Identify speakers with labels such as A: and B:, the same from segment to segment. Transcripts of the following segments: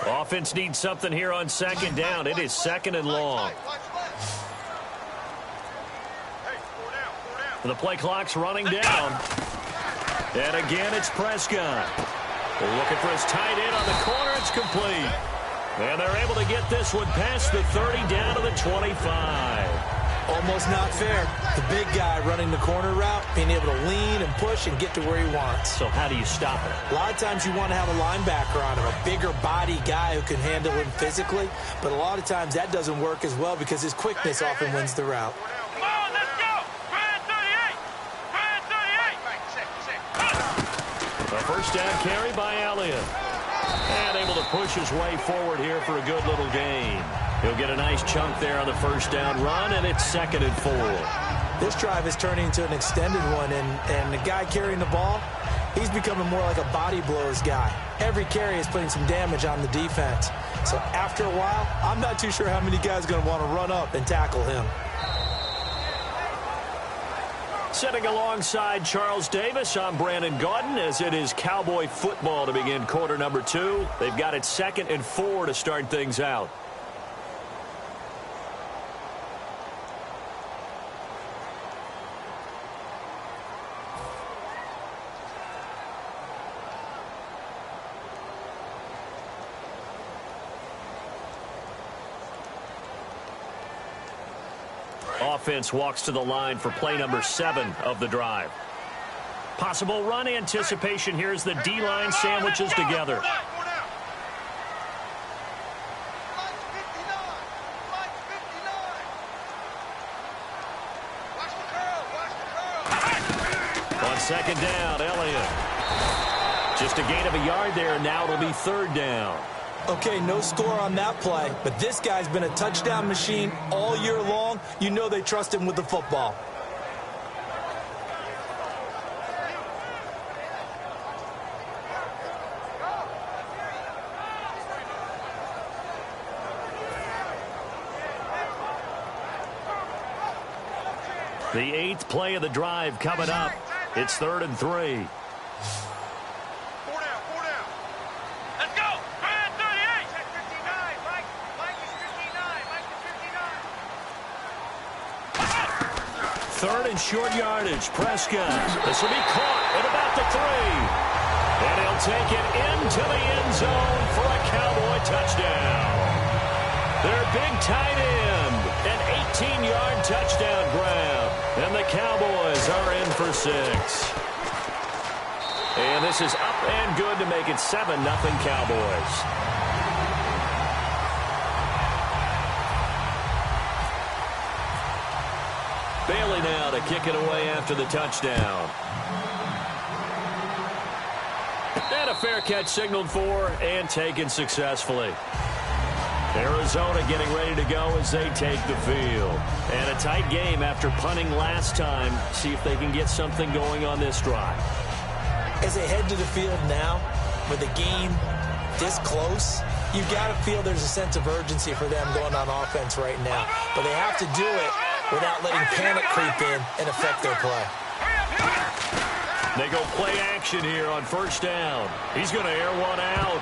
A: Offense needs something here on second down. It is second and long. The play clock's running down. And again, it's Prescott. Looking for his tight end on the corner. It's complete. And they're able to get this one past the 30 down to the 25.
B: Almost not fair. The big guy running the corner route, being able to lean and push and get to where he wants.
A: So how do you stop it?
B: A lot of times you want to have a linebacker on him, a bigger body guy who can handle him physically. But a lot of times that doesn't work as well because his quickness often wins the route.
C: Come on, let's go! Brand 38! Brand 38!
A: A first down carry by Elliott. And able to push his way forward here for a good little gain. He'll get a nice chunk there on the first down run, and it's 2nd and 4.
B: This drive is turning into an extended one, and the guy carrying the ball, he's becoming more like a body blows guy. Every carry is putting some damage on the defense. So after a while, I'm not too sure how many guys are going to want to run up and tackle him.
A: Sitting alongside Charles Davis, I'm Brandon Gaudin as it is Cowboy football to begin quarter number 2. They've got it 2nd and 4 to start things out. Offense walks to the line for play number 7 of the drive. Possible run anticipation here as the D-line sandwiches together. On second down, Elliott. Just a gain of a yard there, and now it'll be 3rd down.
B: Okay, no score on that play, but this guy's been a touchdown machine all year long. You know they trust him with the football.
A: The 8th play of the drive coming up. It's 3rd and 3. Third and short yardage. Prescott. This will be caught at about the 3. And he'll take it into the end zone for a Cowboy touchdown. Their big tight end. An 18-yard touchdown grab. And the Cowboys are in for 6. And this is up and good to make it 7-0 Cowboys. Bailey now to kick it away after the touchdown. And a fair catch signaled for and taken successfully. Arizona getting ready to go as they take the field. And a tight game after punting last time. See if they can get something going on this drive.
B: As they head to the field now, with the game this close, you've got to feel there's a sense of urgency for them going on offense right now. But they have to do it without letting panic creep in and affect their play.
A: They go play action here on first down. He's going to air one out.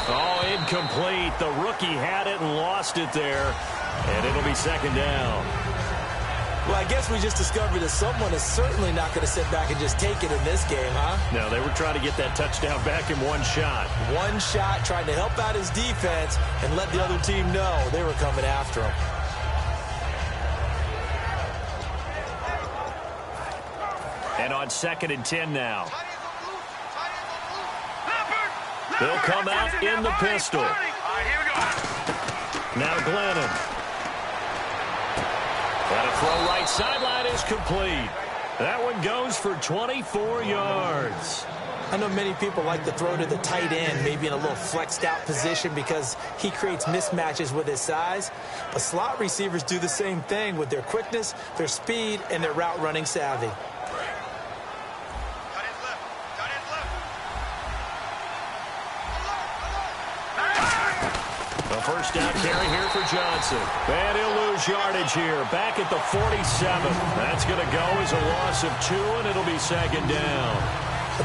A: Oh, incomplete. The rookie had it and lost it there. And it'll be 2nd down.
B: Well, I guess we just discovered that someone is certainly not going to sit back and just take it in this game, huh?
A: No, they were trying to get that touchdown back in one shot.
B: One shot, trying to help out his defense and let the other team know they were coming after him.
A: And on 2nd and 10 now. They'll come out in the pistol. Now Glennon. And a throw right sideline is complete. That one goes for 24 yards.
B: I know many people like to throw to the tight end, maybe in a little flexed out position because he creates mismatches with his size. But slot receivers do the same thing with their quickness, their speed, and their route running savvy.
A: First down carry here for Johnson. And he'll lose yardage here. Back at the 47. That's going to go as a loss of 2, and it'll be 2nd down.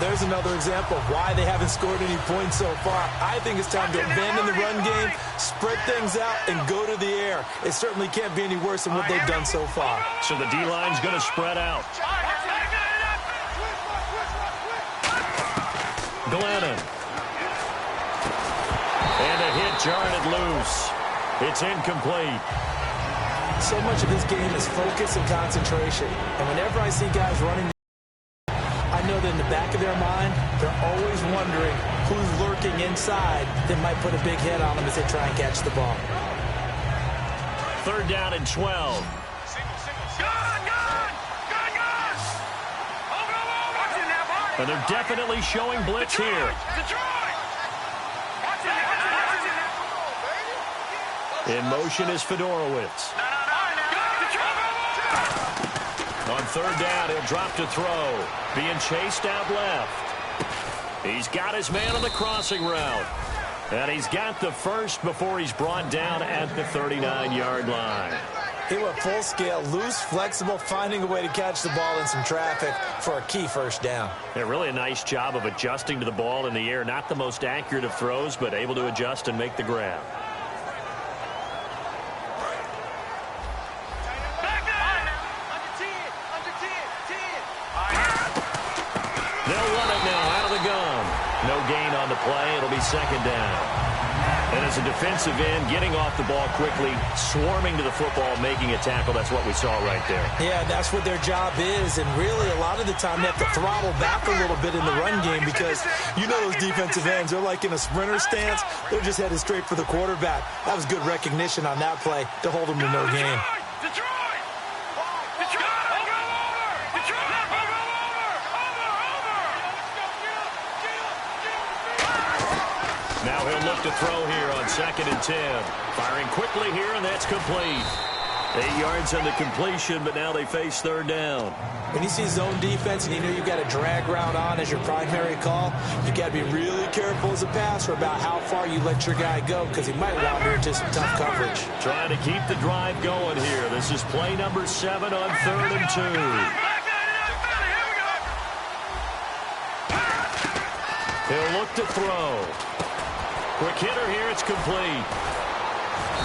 B: There's another example of why they haven't scored any points so far. I think it's time to abandon the run game, spread things out, and go to the air. It certainly can't be any worse than what they've done so far.
A: So the D-line's going to spread out. Glennon. And a hit jarred it loose. It's incomplete.
B: So much of this game is focus and concentration. And whenever I see guys running, I know that in the back of their mind, they're always wondering who's lurking inside that might put a big hit on them as they try and catch the ball.
A: 3rd down and 12. And they're definitely showing blitz here. In motion is Fedorowicz. On 3rd down, he'll drop to throw. Being chased out left. He's got his man on the crossing route. And he's got the first before he's brought down at the 39-yard line.
B: He went full scale, loose, flexible, finding a way to catch the ball in some traffic for a key 1st down.
A: Yeah, really a nice job of adjusting to the ball in the air. Not the most accurate of throws, but able to adjust and make the grab. They'll run it now out of the gun. No gain on the play. It'll be 2nd down. And as a defensive end, getting off the ball quickly, swarming to the football, making a tackle, that's what we saw right there.
B: Yeah, that's what their job is. And really, a lot of the time, they have to throttle back a little bit in the run game because you know those defensive ends, they're like in a sprinter stance. They're just headed straight for the quarterback. That was good recognition on that play to hold them to no gain.
A: Now he'll look to throw here on 2nd and 10. Firing quickly here, and that's complete. 8 yards on the completion, but now they face 3rd down.
B: When you see zone defense and you know you've got a drag route on as your primary call, you got to be really careful as a passer about how far you let your guy go because he might wander into some tough coverage.
A: Trying to keep the drive going here. This is play number 7 on 3rd and 2. He'll look to throw. Quick hitter here, it's complete.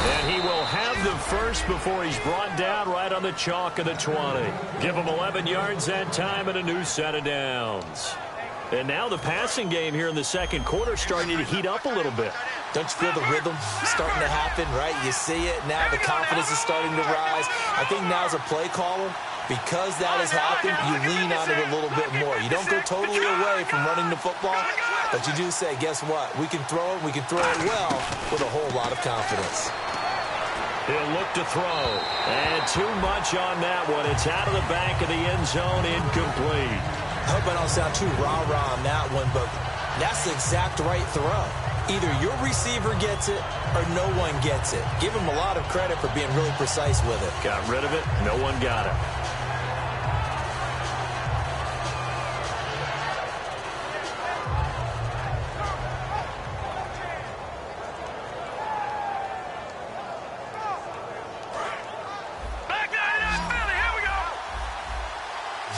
A: And he will have the first before he's brought down right on the chalk of the 20. Give him 11 yards that time and a new set of downs. And now the passing game here in the 2nd quarter starting to heat up a little bit.
B: Don't you feel the rhythm starting to happen, right? You see it now. The confidence is starting to rise. I think now as a play caller, because that has happened, you lean on it a little bit more. You don't go totally away from running the football, but you do say, guess what? We can throw it. We can throw it well with a whole lot of confidence.
A: He'll look to throw. And too much on that one. It's out of the back of the end zone, incomplete.
B: I hope I don't sound too rah-rah on that one, but that's the exact right throw. Either your receiver gets it or no one gets it. Give him a lot of credit for being really precise with it.
A: Got rid of it. No one got it.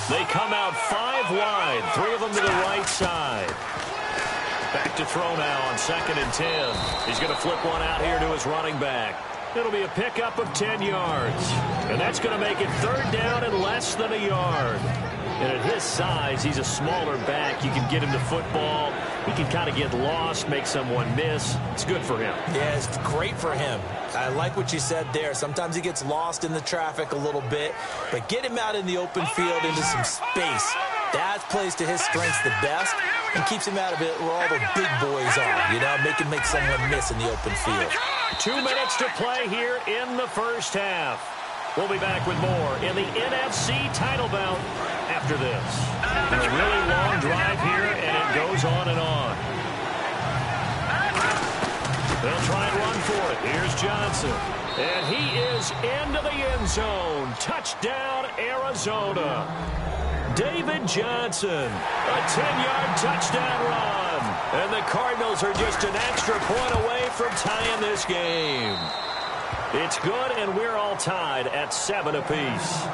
A: They come out 5 wide, 3 of them to the right side. Back to throw now on 2nd and 10. He's going to flip one out here to his running back. It'll be a pickup of 10 yards. And that's going to make it 3rd down and less than a yard. And at his size, he's a smaller back. You can get him the football. He can kind of get lost, make someone miss. It's good for him.
B: Yeah, it's great for him. I like what you said there. Sometimes he gets lost in the traffic a little bit, but get him out in the open field into some space. That plays to his strengths the best and keeps him out of it where all the big boys are, you know, make someone miss in the open field.
A: 2 minutes to play here in the first half. We'll be back with more in the NFC title bout after this. A really long drive here, and it goes on and on. They'll try and run for it. Here's Johnson. And he is into the end zone. Touchdown, Arizona. David Johnson, a 10-yard touchdown run. And the Cardinals are just an extra point away from tying this game. It's good, and we're all tied at 7 apiece.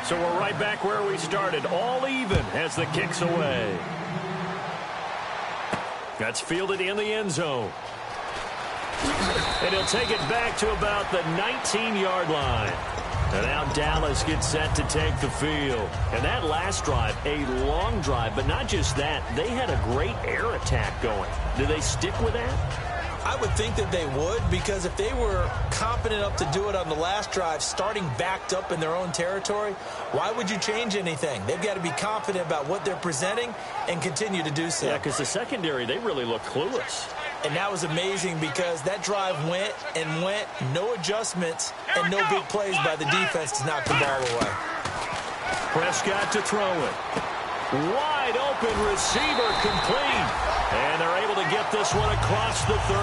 A: So we're right back where we started, all even as the kick's away. That's fielded in the end zone. And he'll take it back to about the 19-yard line. And now Dallas gets set to take the field. And that last drive, a long drive, but not just that. They had a great air attack going. Do they stick with that?
B: I would think that they would, because if they were competent enough to do it on the last drive, starting backed up in their own territory, why would you change anything? They've got to be confident about what they're presenting and continue to do so.
A: Yeah, because the secondary, they really look clueless.
B: And that was amazing because that drive went and went, no adjustments and no big plays by the defense to knock the ball away.
A: Prescott to throw it. Wide open receiver complete. And they're able to get this one across the 35.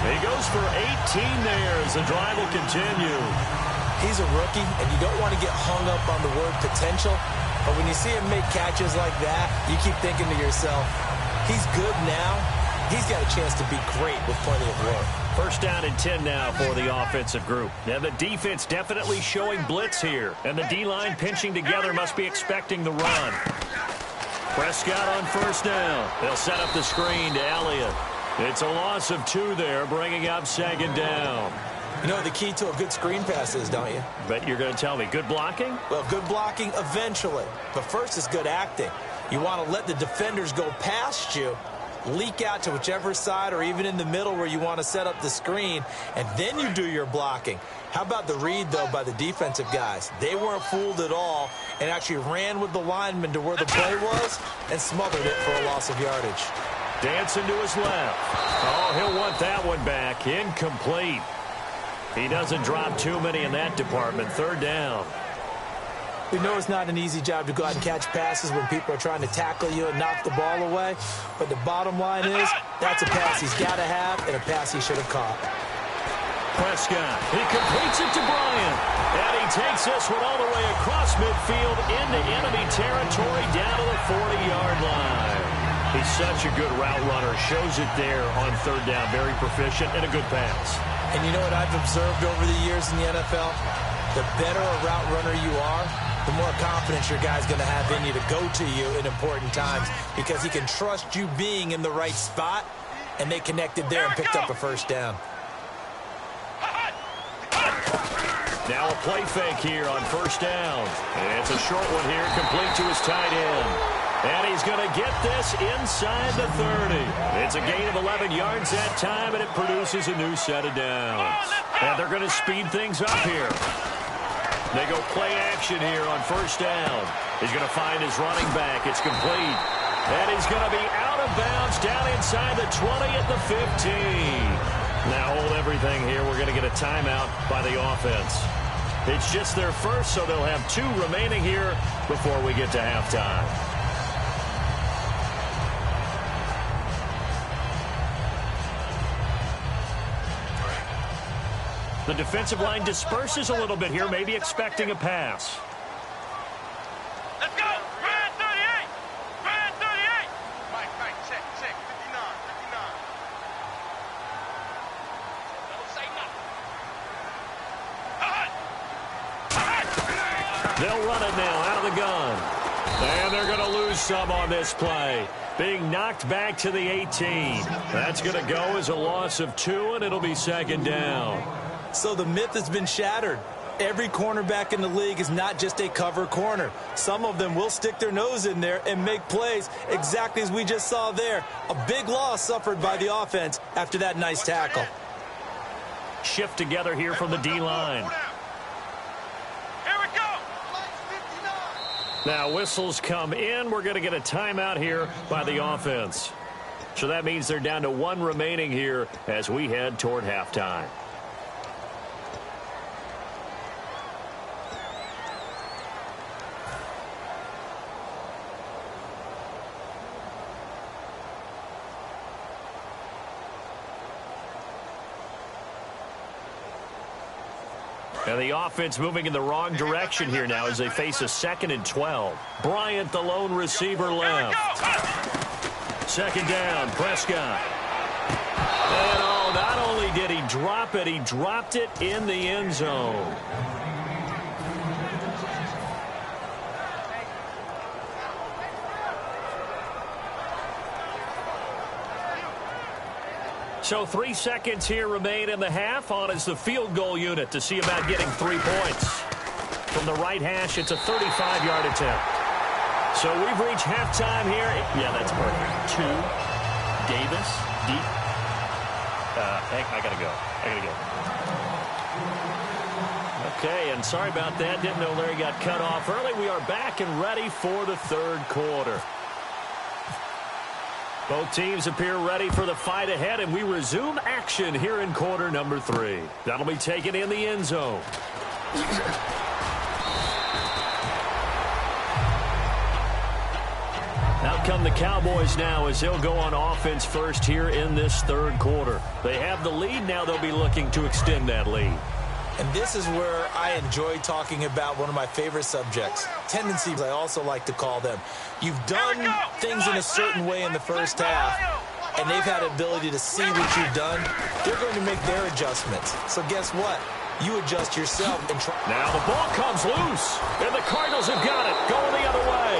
A: He goes for 18 there as the drive will continue.
B: He's a rookie, and you don't want to get hung up on the word potential. But when you see him make catches like that, you keep thinking to yourself, he's good now. He's got a chance to be great with plenty of work.
A: First down and 10 now for the offensive group. Now the defense definitely showing blitz here. And the D-line pinching together must be expecting the run. Prescott on first down. They'll set up the screen to Elliott. It's a loss of 2 there, bringing up second down.
B: You know what the key to a good screen pass is, don't you?
A: Bet you're going to tell me. Good blocking?
B: Well, good blocking eventually. But first is good acting. You want to let the defenders go past you, leak out to whichever side or even in the middle where you want to set up the screen, and then you do your blocking. How about the read, though, by the defensive guys? They weren't fooled at all and actually ran with the lineman to where the play was and smothered it for a loss of yardage.
A: Dancing to his left. Oh, he'll want that one back. Incomplete. He doesn't drop too many in that department. Third down.
B: We know it's not an easy job to go out and catch passes when people are trying to tackle you and knock the ball away. But the bottom line is, that's a pass he's got to have and a pass he should have caught.
A: Prescott, he completes it to Bryant. And he takes this one all the way across midfield into enemy territory down to the 40-yard line. He's such a good route runner. Shows it there on third down. Very proficient and a good pass.
B: And you know what I've observed over the years in the NFL? The better a route runner you are, the more confidence your guy's going to have in you to go to you in important times because he can trust you being in the right spot, and they connected there and picked up a first down.
A: Now a play fake here on first down. And it's a short one here, complete to his tight end. And he's going to get this inside the 30. It's a gain of 11 yards that time, and it produces a new set of downs. And they're going to speed things up here. They go play action here on first down. He's going to find his running back. It's complete. And he's going to be out of bounds down inside the 20 at the 15. Now hold everything here. We're going to get a timeout by the offense. It's just their first, so they'll have 2 remaining here before we get to halftime. The defensive line disperses a little bit here, maybe expecting a pass.
C: Let's go! Red 38! Red 38! Mike, check, 59, 59. Don't say nothing.
A: They'll run it now out of the gun. And they're going to lose some on this play. Being knocked back to the 18. That's going to go as a loss of 2, and it'll be second down.
B: So the myth has been shattered. Every cornerback in the league is not just a cover corner. Some of them will stick their nose in there and make plays exactly as we just saw there. A big loss suffered by the offense after that nice tackle.
A: Shift together here from the D-line.
C: Here we go!
A: Now whistles come in. We're going to get a timeout here by the offense. So that means they're down to 1 remaining here as we head toward halftime. And the offense moving in the wrong direction here now as they face a 2nd and 12. Bryant, the lone receiver, left. Second down, Prescott. And oh, not only did he drop it, he dropped it in the end zone. So 3 seconds here remain in the half. On is the field goal unit to see about getting 3 points. From the right hash, it's a 35-yard attempt. So we've reached halftime here. Yeah, that's perfect. 2, Davis, deep. I got to go. Okay, and sorry about that. Didn't know Larry got cut off early. We are back and ready for the third quarter. Both teams appear ready for the fight ahead, and we resume action here in quarter number 3. That'll be taken in the end zone. Out come the Cowboys now as they'll go on offense first here in this third quarter. They have the lead. Now they'll be looking to extend that lead.
B: And this is where I enjoy talking about one of my favorite subjects, tendencies I also like to call them. You've done things in a certain way in the first half, and they've had the ability to see what you've done. They're going to make their adjustments. So guess what? You adjust yourself and try.
A: Now the ball comes loose, and the Cardinals have got it, going the other way.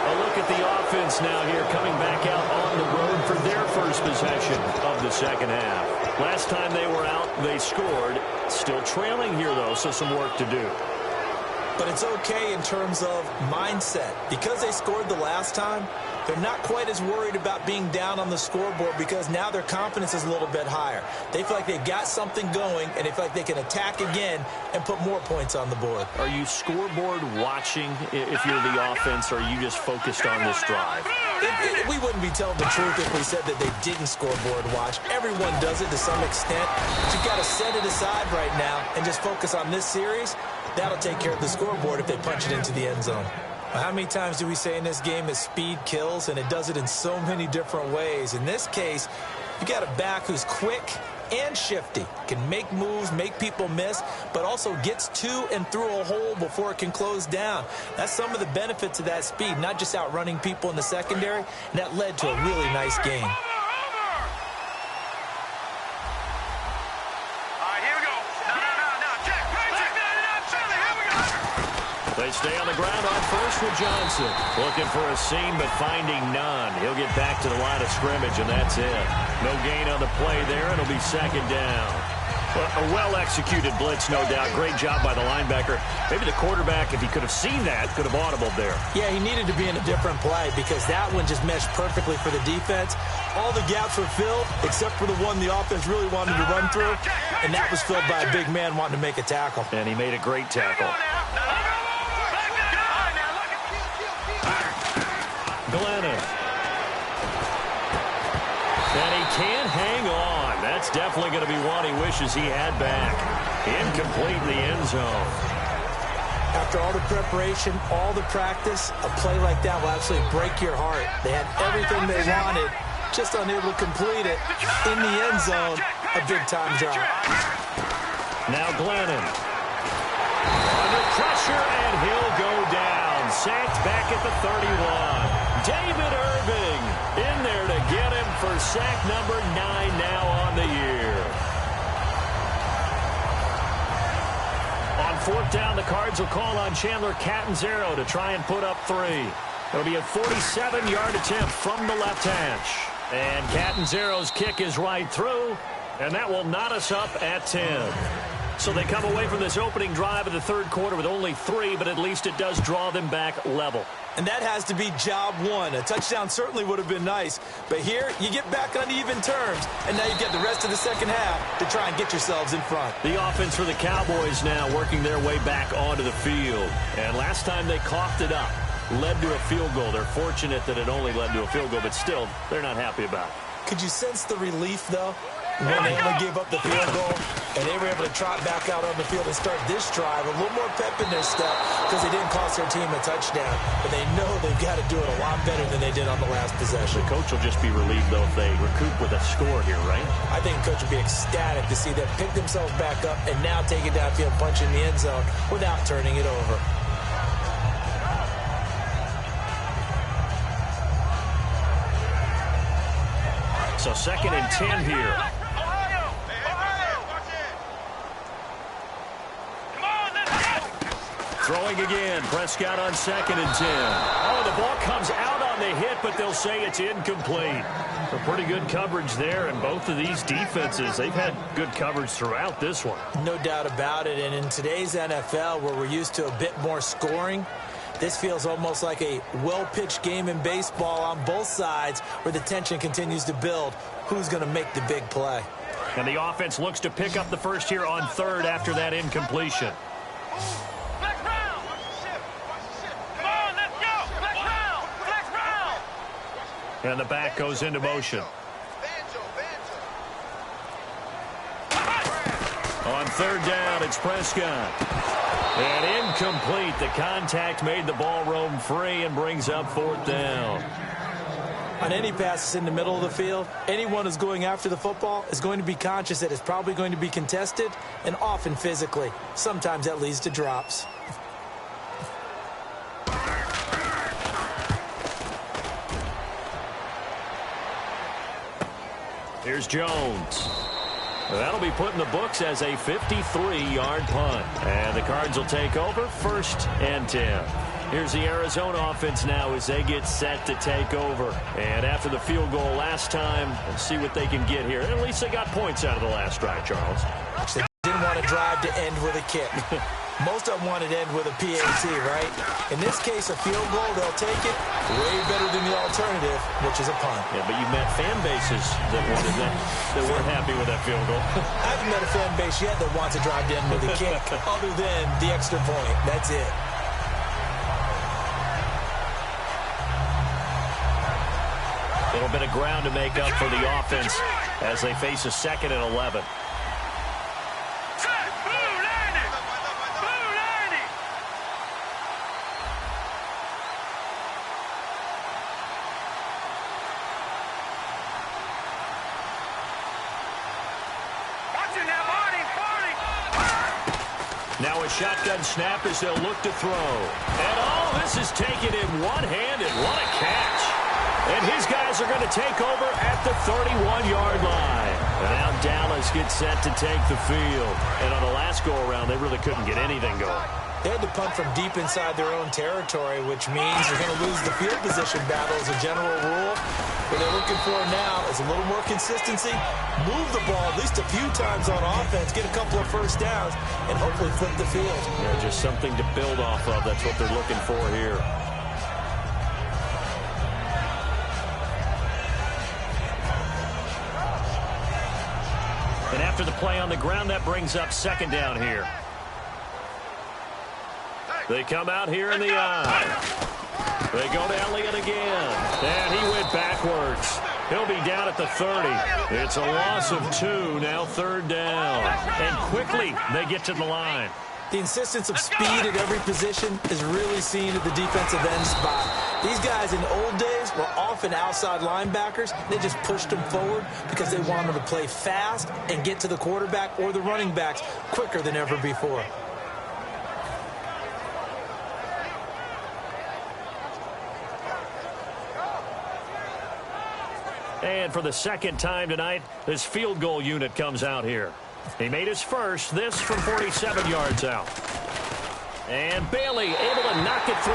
A: A look at the offense now here, coming back out on the road for their first possession of the second half. Last time they were out, they scored. Still trailing here, though, so some work to do.
B: But it's okay in terms of mindset. Because they scored the last time, they're not quite as worried about being down on the scoreboard because now their confidence is a little bit higher. They feel like they've got something going, and they feel like they can attack again and put more points on the board.
A: Are you scoreboard watching if you're the offense, or are you just focused on this drive?
B: We wouldn't be telling the truth if we said that they didn't scoreboard watch. Everyone does it to some extent. But you've got to set it aside right now and just focus on this series. That'll take care of the scoreboard if they punch it into the end zone. How many times do we say in this game that speed kills, and it does it in so many different ways? In this case, you got a back who's quick and shifty, can make moves, make people miss, but also gets to and through a hole before it can close down. That's some of the benefits of that speed, not just outrunning people in the secondary, and that led to a really nice game.
A: They stay on the ground on first with Johnson. Looking for a seam, but finding none. He'll get back to the line of scrimmage, and that's it. No gain on the play there. It'll be second down. A well-executed blitz, no doubt. Great job by the linebacker. Maybe the quarterback, if he could have seen that, could have audibled there.
B: Yeah, he needed to be in a different play because that one just meshed perfectly for the defense. All the gaps were filled except for the one the offense really wanted to run through, and that was filled by a big man wanting to make a tackle.
A: And he made a great tackle. Glennon. And he can't hang on. That's definitely going to be one he wishes he had back. Incomplete in the end zone.
B: After all the preparation, all the practice, a play like that will absolutely break your heart. They had everything they wanted, just unable to complete it. In the end zone, a big-time drop.
A: Now Glennon. Under pressure, and he'll go down. Sacked back at the 31. David Irving in there to get him for sack number 9 now on the year. On fourth down, the Cards will call on Chandler Catanzaro to try and put up 3. It'll be a 47-yard attempt from the left hash. And Catanzaro's kick is right through, and that will knot us up at 10. So they come away from this opening drive of the third quarter with only 3, but at least it does draw them back level.
B: And that has to be job 1. A touchdown certainly would have been nice, but here you get back on even terms, and now you get the rest of the second half to try and get yourselves in front.
A: The offense for the Cowboys now working their way back onto the field. And last time they coughed it up, led to a field goal. They're fortunate that it only led to a field goal, but still, they're not happy about it.
B: Could you sense the relief, though, when they only gave up the field goal, and they were able to trot back out on the field and start this drive a little more pep in their step because they didn't cost their team a touchdown, but they know they've got to do it a lot better than they did on the last possession.
A: The coach will just be relieved, though, if they recoup with a score here, right?
B: I think the coach will be ecstatic to see them pick themselves back up and now take it downfield, punch in the end zone without turning it over.
A: So 2nd and 10 here. Throwing again. Prescott on 2nd and 10. Oh, the ball comes out on the hit, but they'll say it's incomplete. A pretty good coverage there, and both of these defenses, they've had good coverage throughout this one.
B: No doubt about it, and in today's NFL, where we're used to a bit more scoring, this feels almost like a well-pitched game in baseball on both sides where the tension continues to build. Who's going to make the big play?
A: And the offense looks to pick up the first here on third after that incompletion.
C: Flex round. Come on, let's go. Flex round. Flex round.
A: And the back goes into motion. On third down, it's Prescott. And incomplete. The contact made the ball roam free and brings up fourth down.
B: On any passes in the middle of the field, anyone who's going after the football is going to be conscious that it's probably going to be contested and often physically. Sometimes that leads to drops.
A: Here's Jones. That'll be put in the books as a 53-yard punt. And the Cards will take over 1st and 10. Here's the Arizona offense now as they get set to take over. And after the field goal last time, we'll see what they can get here. At least they got points out of the last drive, Charles.
B: They didn't want to drive to end with a kick. Most of them wanted to end with a PAT, right? In this case, a field goal, they'll take it way better than the alternative, which is a punt.
A: Yeah, but you've met fan bases that wanted that weren't happy with that field goal.
B: I haven't met a fan base yet that wants to drive to end with a kick other than the extra point. That's it.
A: A little bit of ground to make up for the offense as they face a 2nd and 11. Now a shotgun snap as they'll look to throw. And all this is taken in one-handed. What a catch. And his guys are going to take over at the 31-yard line. And now Dallas gets set to take the field. And on the last go-around, they really couldn't get anything going.
B: They had to punt from deep inside their own territory, which means they're going to lose the field position battle as a general rule. What they're looking for now is a little more consistency, move the ball at least a few times on offense, get a couple of first downs, and hopefully flip the field.
A: Yeah, just something to build off of. That's what they're looking for here. And after the play on the ground, that brings up 2nd down here. They come out here in the eye. They go to Elliott again. And he went backwards. He'll be down at the 30. It's a loss of 2, now 3rd down. And quickly, they get to the line.
B: The insistence of speed at every position is really seen at the defensive end spot. These guys in old days were often outside linebackers. They just pushed them forward because they wanted them to play fast and get to the quarterback or the running backs quicker than ever before.
A: And for the 2nd time tonight, this field goal unit comes out here. He made his first, this from 47 yards out. And Bailey able to knock it through.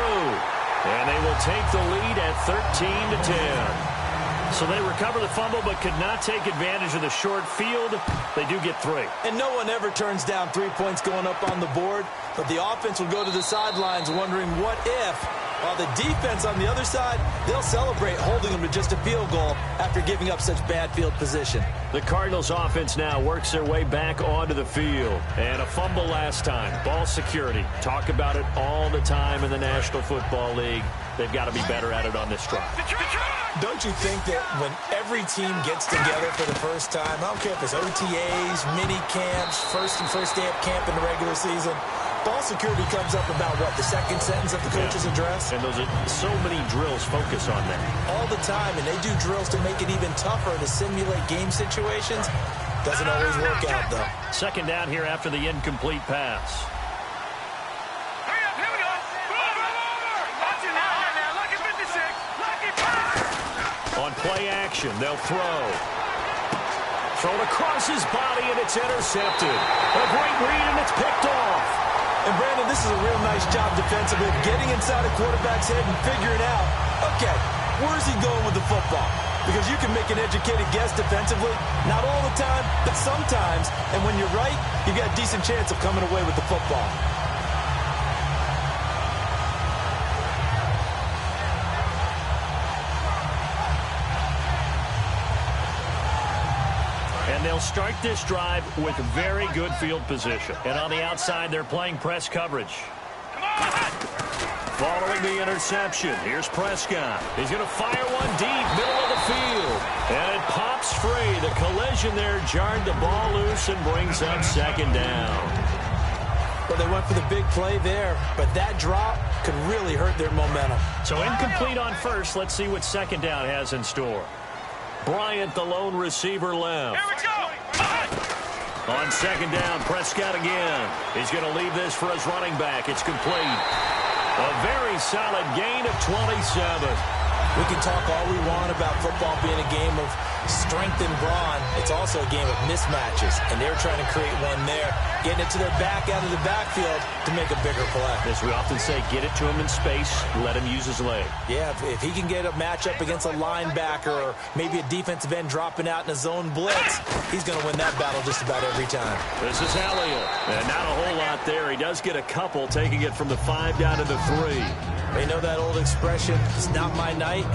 A: And they will take the lead at 13-10. So they recover the fumble but could not take advantage of the short field. They do get 3.
B: And no one ever turns down 3 points going up on the board. But the offense will go to the sidelines wondering what if. While the defense on the other side, they'll celebrate holding them to just a field goal after giving up such bad field position.
A: The Cardinals offense now works their way back onto the field. And a fumble last time. Ball security. Talk about it all the time in the National Football League. They've got to be better at it on this drive.
B: Don't you think that when every team gets together for the first time, I don't care if it's OTAs, mini camps, first day of camp in the regular season, ball security comes up about, what, the second sentence of the coach's address?
A: And those are so many drills focus on that.
B: All the time, and they do drills to make it even tougher to simulate game situations. Doesn't always work out, though.
A: 2nd down here after the incomplete pass.
C: Hurry up, here we go. Over. Watch it now. Lucky 56. Lucky pass.
A: On play action, they'll throw. Thrown across his body, and it's intercepted. A great read, and it's picked off.
B: And, Brandon, this is a real nice job defensively of getting inside a quarterback's head and figuring out, okay, Where's he going with the football? Because you can make an educated guess defensively. Not all the time, but sometimes. And when you're right, you got a decent chance of coming away with the football.
A: And they'll start this drive with very good field position. And on the outside, they're playing press coverage. Following the interception, here's Prescott. He's going to fire one deep, middle of the field. And it pops free. The collision there jarred the ball loose and brings up second down.
B: Well, they went for the big play there, but that drop could really hurt their momentum.
A: So incomplete on first. Let's see what second down has in store. Bryant, the lone receiver, left.
C: Here we go.
A: On second down, Prescott again. He's going to leave this for his running back. It's complete. A very solid gain of 27.
B: We can talk all we want about football being a game of strength and brawn. It's also a game of mismatches, and they're trying to create one there, getting it to their back out of the backfield to make a bigger play.
A: As we often say, get it to him in space, let him use his leg.
B: Yeah, if he can get a matchup against a linebacker or maybe a defensive end dropping out in a zone blitz, he's going to win that battle just about every time.
A: This is Elliott, and not a whole lot there. He does get a couple, taking it from the 5 down to the 3.
B: They know that old expression, it's not my night.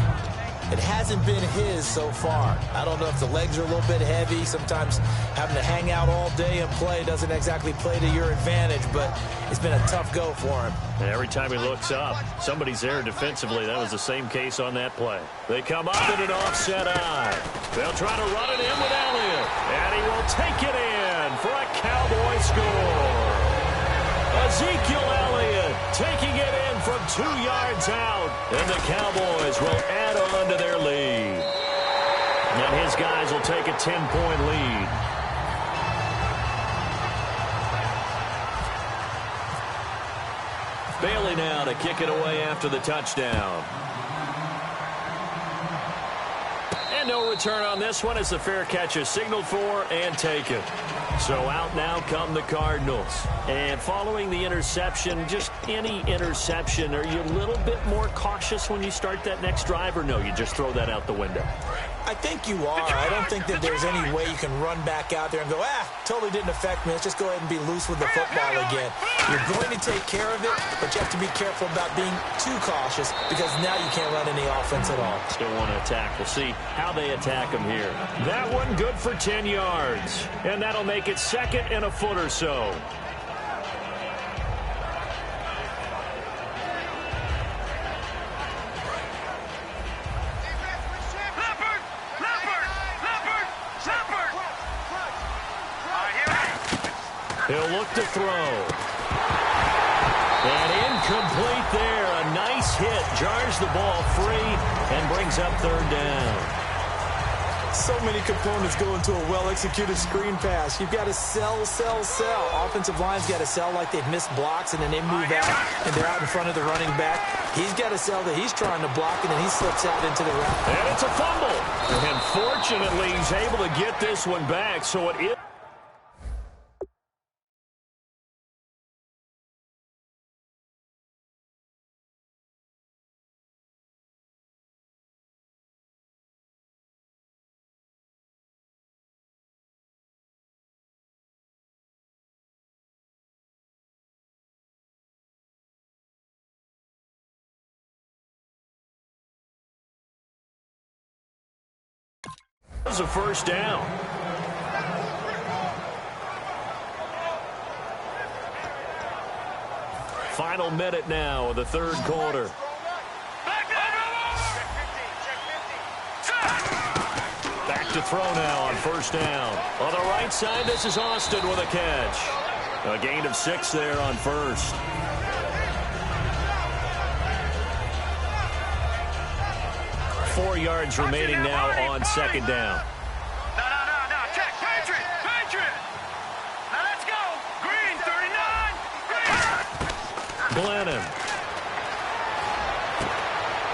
B: It hasn't been his so far. I don't know if the legs are a little bit heavy. Sometimes having to hang out all day and play doesn't exactly play to your advantage, but it's been a tough go for him.
A: And every time he looks up, somebody's there defensively. That was the same case on that play. They come up in an offset eye. They'll try to run it in with Elliott, and he will take it in for a Cowboy score. Ezekiel Elliott taking it in from 2 yards out, and the Cowboys will add on to their lead. And his guys will take a 10-point lead. Bailey now to kick it away after the touchdown. And no return on this one as the fair catch is signaled for and taken. So out now come the Cardinals. And following the interception, just any interception, are you a little bit more cautious when you start that next drive, or no, you just throw that out the window?
B: I think you are. I don't think that there's any way you can run back out there and go, totally didn't affect me. Let's just go ahead and be loose with the football again. You're going to take care of it, but you have to be careful about being too cautious because now you can't run any offense at all.
A: Still want to attack. We'll see how they attack him here. That one good for 10 yards, and that'll make it second and a foot or so. He'll look to throw. And incomplete there. A nice hit. Jars the ball free and brings up third down.
B: So many components go into a well-executed screen pass. You've got to sell. Offensive line's got to sell like they've missed blocks, and then they move out, and they're out in front of the running back. He's got to sell that he's trying to block, and then he slips out into the route.
A: And it's a fumble. And fortunately, he's able to get this one back, so it is. That was a first down. Final minute now of the third quarter. Back to throw now on first down. On the right side, this is Austin with a catch. A gain of 6 there on first. Four yards remaining now on second down.
C: No. Check. Patriot. Now let's go. Green, 39.
A: Glennon.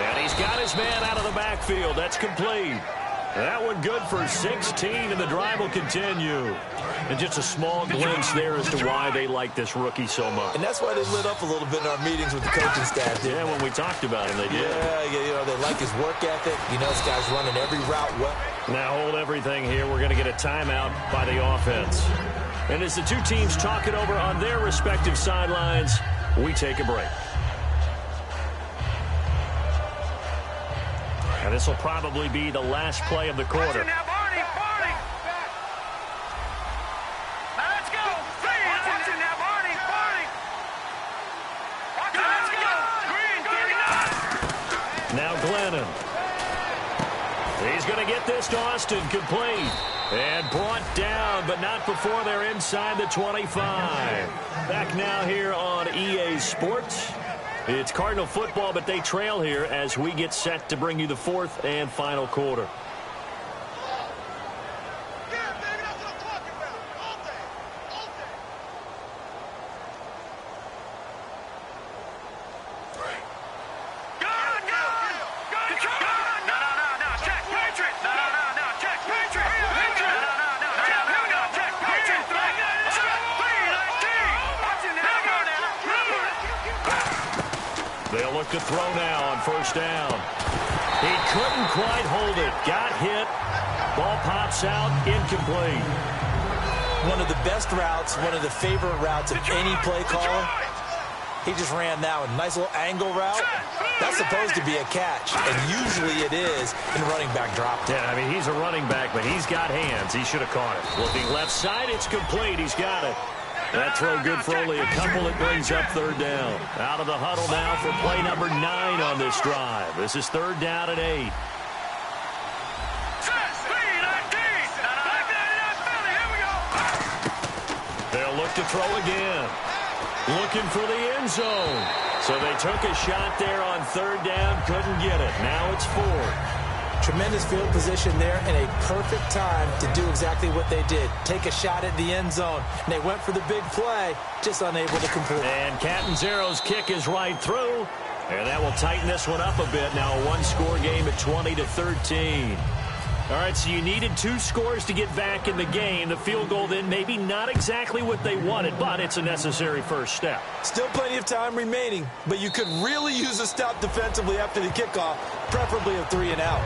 A: And he's got his man out of the backfield. That's complete. That one good for 16, and the drive will continue. And just a small glimpse there as to why they like this rookie so much.
B: And that's why they lit up a little bit in our meetings with the coaching staff.
A: Yeah, when we talked about him, they did.
B: Yeah, they like his work ethic. This guy's running every route well.
A: Now hold everything here. We're going to get a timeout by the offense. And as the two teams talk it over on their respective sidelines, we take a break. And this will probably be the last play of the quarter.
C: Now, Barney. Now, let's go. Watch it now, Barney. Watch it, let's go. Green, get it up.
A: Now Glennon. He's going to get this to Austin, complete. And brought down, but not before they're inside the 25. Back now here on EA Sports. It's Cardinal football, but they trail here as we get set to bring you the fourth and final quarter. They'll look to throw now on first down. He couldn't quite hold it. Got hit. Ball pops out. Incomplete.
B: One of the best routes, one of the favorite routes of any play caller. He just ran that one. Nice little angle route. That's supposed to be a catch, and usually it is in running back drop.
A: Yeah, I mean, he's a running back, but he's got hands. He should have caught it. Looking left side, it's complete. He's got it. That throw good for only a couple. It brings up third down. Out of the huddle now for play number 9 on this drive. This is third down and 8. They'll look to throw again. Looking for the end zone. So they took a shot there on third down. Couldn't get it. Now it's fourth.
B: Tremendous field position there and a perfect time to do exactly what they did. Take a shot at the end zone. And they went for the big play, just unable to complete.
A: And Catanzaro's kick is right through. And that will tighten this one up a bit. Now a one-score game at 20-13. All right, so you needed 2 scores to get back in the game. The field goal then maybe not exactly what they wanted, but it's a necessary first step.
B: Still plenty of time remaining, but you could really use a stop defensively after the kickoff, preferably a 3 and out.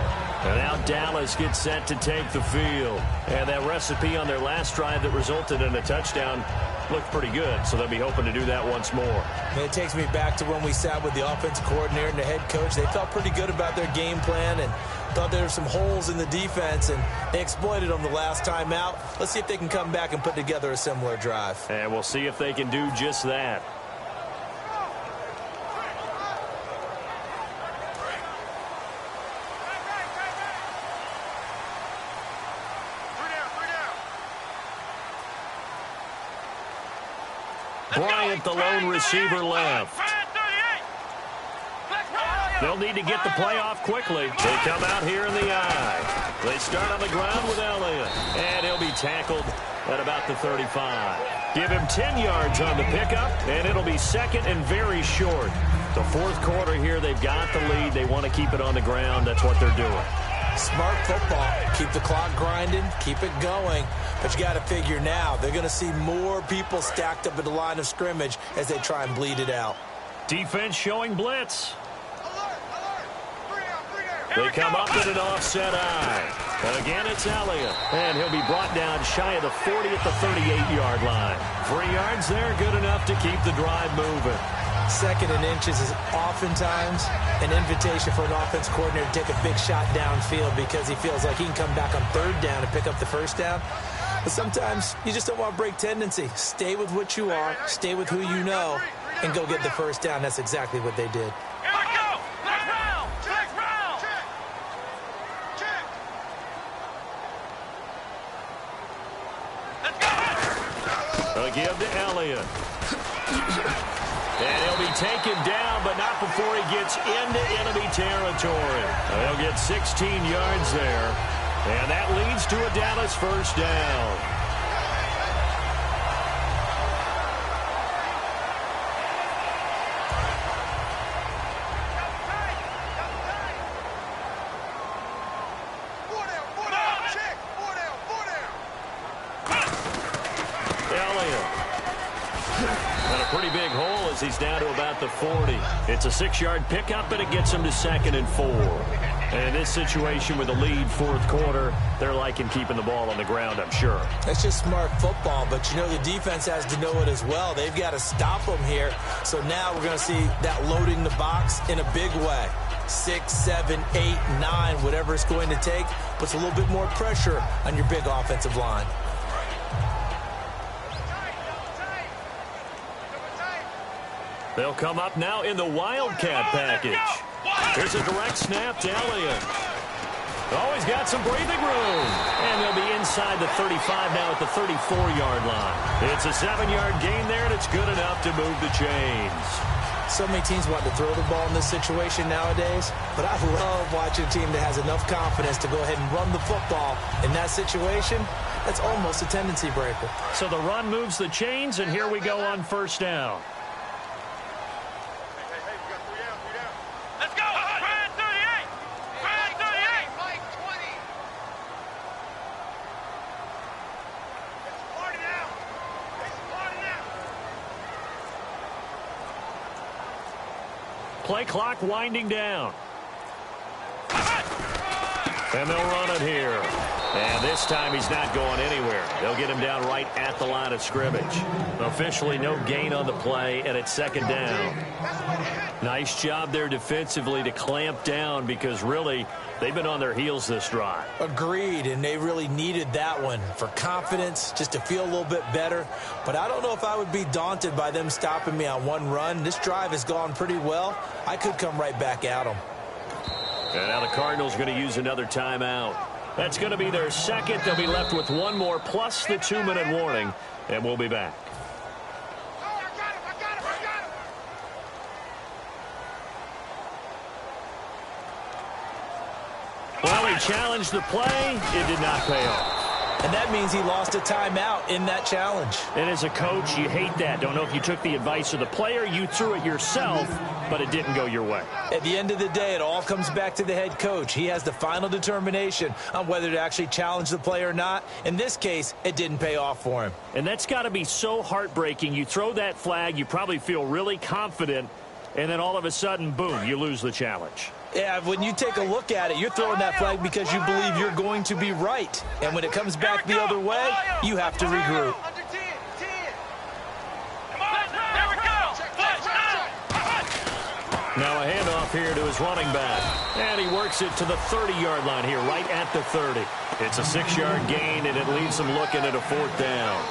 A: And now Dallas gets set to take the field. And that recipe on their last drive that resulted in a touchdown looked pretty good, so they'll be hoping to do that once more.
B: And it takes me back to when we sat with the offensive coordinator and the head coach. They felt pretty good about their game plan and thought there were some holes in the defense, and they exploited them the last time out. Let's see if they can come back and put together a similar drive.
A: And we'll see if they can do just that. Bryant, the lone receiver, left. They'll need to get the play off quickly. They come out here in the eye. They start on the ground with Elliott. And he'll be tackled at about the 35. Give him 10 yards on the pickup, and it'll be second and very short. The fourth quarter here, they've got the lead. They want to keep it on the ground. That's what they're doing.
B: Smart football. Keep the clock grinding. Keep it going. But you got to figure now, they're going to see more people stacked up at the line of scrimmage as they try and bleed it out.
A: Defense showing blitz. They come up in an offset eye. Again, it's Elliott. And he'll be brought down shy of the 40 at the 38-yard line. 3 yards there, good enough to keep the drive moving.
B: Second and inches is oftentimes an invitation for an offense coordinator to take a big shot downfield because he feels like he can come back on third down and pick up the first down. But sometimes you just don't want to break tendency. Stay with what you are, stay with who you know, and go get the first down. That's exactly what they did.
A: Give to Elliott. And he'll be taken down, but not before he gets into enemy territory. They'll get 16 yards there. And that leads to a Dallas first down. as he's down to about the 40. It's a 6-yard pickup, and it gets him to 2nd and 4. And in this situation with a lead fourth quarter, they're liking keeping the ball on the ground, I'm sure.
B: That's just smart football, but you know the defense has to know it as well. They've got to stop them here. So now we're going to see that loading the box in a big way. 6, 7, 8, 9, whatever it's going to take, puts a little bit more pressure on your big offensive line.
A: They'll come up now in the Wildcat package. Here's a direct snap to Elliott. Oh, he's got some breathing room. And they'll be inside the 35 now at the 34-yard line. It's a 7-yard gain there, and it's good enough to move the chains.
B: So many teams want to throw the ball in this situation nowadays, but I love watching a team that has enough confidence to go ahead and run the football in that situation. That's almost a tendency breaker.
A: So the run moves the chains, and here we go on first down.
C: Let's go! Brand 38! Brand 38! Mike 20! It's party now! It's party now!
A: Play clock winding down. And they'll run it here. And this time he's not going anywhere. They'll get him down right at the line of scrimmage. Officially no gain on the play, and it's 2nd down. Nice job there defensively to clamp down because really they've been on their heels this drive.
B: Agreed, and they really needed that one for confidence, just to feel a little bit better. But I don't know if I would be daunted by them stopping me on one run. This drive has gone pretty well. I could come right back at them.
A: And now the Cardinals going to use another timeout. That's going to be their second. They'll be left with one more plus the 2-minute warning, and we'll be back. Well, he challenged the play. It did not pay off.
B: And that means he lost a timeout in that challenge.
A: And as a coach, you hate that. Don't know if you took the advice of the player, you threw it yourself, but it didn't go your way.
B: At the end of the day, it all comes back to the head coach. He has the final determination on whether to actually challenge the play or not. In this case, it didn't pay off for him.
A: And that's got to be so heartbreaking. You throw that flag, you probably feel really confident, and then all of a sudden, boom, you lose the challenge.
B: Yeah, when you take a look at it, you're throwing that flag because you believe you're going to be right. And when it comes back the other way, you have to regroup.
A: Now a handoff here to his running back. And he works it to the 30-yard line here, right at the 30. It's a 6-yard gain, and it leaves him looking at a 4th down.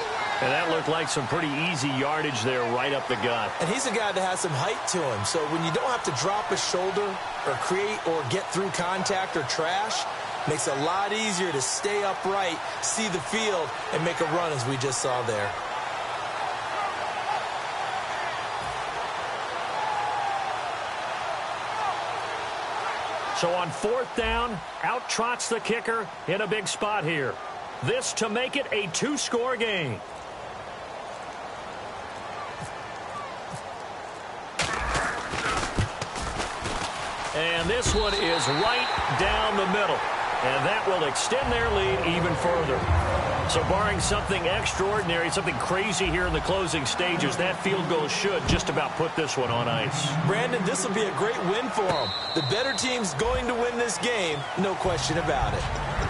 A: And that looked like some pretty easy yardage there right up the gut.
B: And he's a guy that has some height to him. So when you don't have to drop a shoulder or create or get through contact or trash, makes it a lot easier to stay upright, see the field, and make a run as we just saw there.
A: So on 4th down, out trots the kicker in a big spot here. This to make it a 2-score game. And this one is right down the middle. And that will extend their lead even further. So barring something extraordinary, something crazy here in the closing stages, that field goal should just about put this one on ice.
B: Brandon, this will be a great win for them. The better team's going to win this game, no question about it.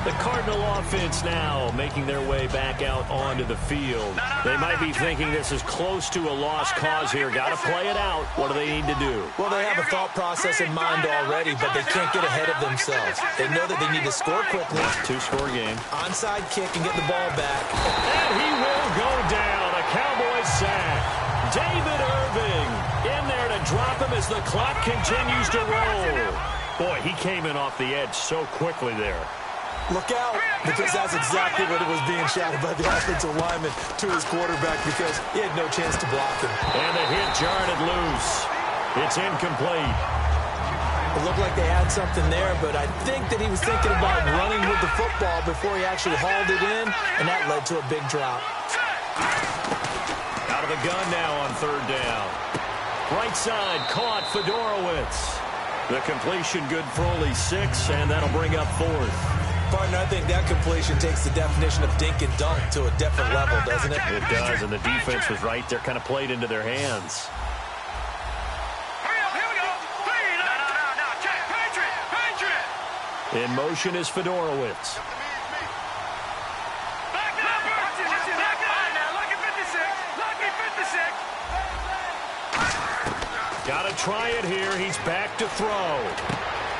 A: The Cardinal offense now making their way back out onto the field. They might be thinking this is close to a lost cause here. Got to play it out. What do they need to do?
B: Well, they have a thought process in mind already, but they can't get ahead of themselves. They know that they need to score quickly.
A: 2-score game.
B: Onside kick and get the ball back.
A: And he will go down. A Cowboys sack. David Irving in there to drop him as the clock continues to roll. Boy, he came in off the edge so quickly there.
B: Look out, because that's exactly what it was being shouted by the offensive lineman to his quarterback because he had no chance to block him.
A: And the hit jarred it loose. It's incomplete.
B: It looked like they had something there, but I think that he was thinking about running with the football before he actually hauled it in, and that led to a big drop.
A: Out of the gun now on 3rd down. Right side caught Fedorowicz. The completion good for only 6, and that'll bring up 4th.
B: Partner, I think that completion takes the definition of dink and dunk to a different level, doesn't it?
A: It does, and the defense was right there, kind of played into their hands. In motion is Fedorowicz.
C: Back up! Back up! Now, lucky 56! Lucky 56!
A: Got to try it here. He's back to throw.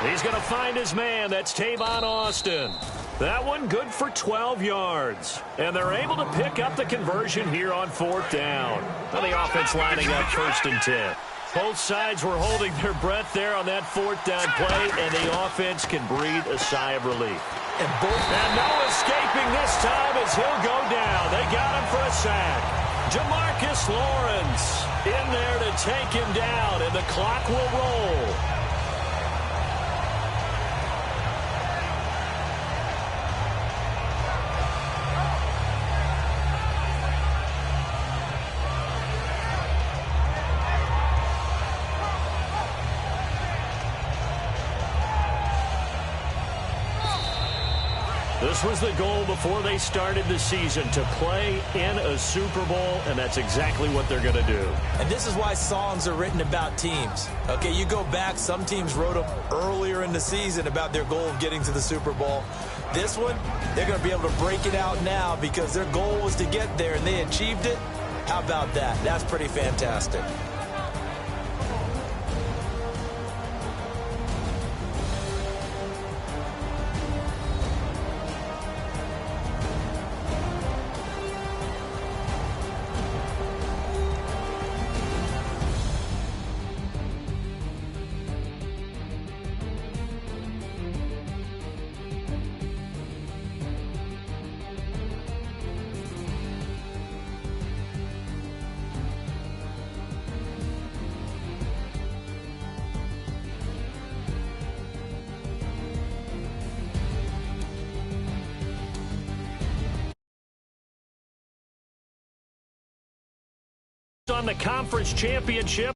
A: He's going to find his man. That's Tavon Austin. That one good for 12 yards. And they're able to pick up the conversion here on 4th down. Well, the offense lining up 1st and 10. Both sides were holding their breath there on that 4th down play, and the offense can breathe a sigh of relief. And no escaping this time as he'll go down. They got him for a sack. Jamarcus Lawrence in there to take him down, and the clock will roll. This was the goal before they started the season, to play in a Super Bowl, and that's exactly what they're going to do.
B: And this is why songs are written about teams. Okay, you go back, some teams wrote them earlier in the season about their goal of getting to the Super Bowl. This one, they're going to be able to break it out now because their goal was to get there, and they achieved it. How about that? That's pretty fantastic.
A: On the conference championship.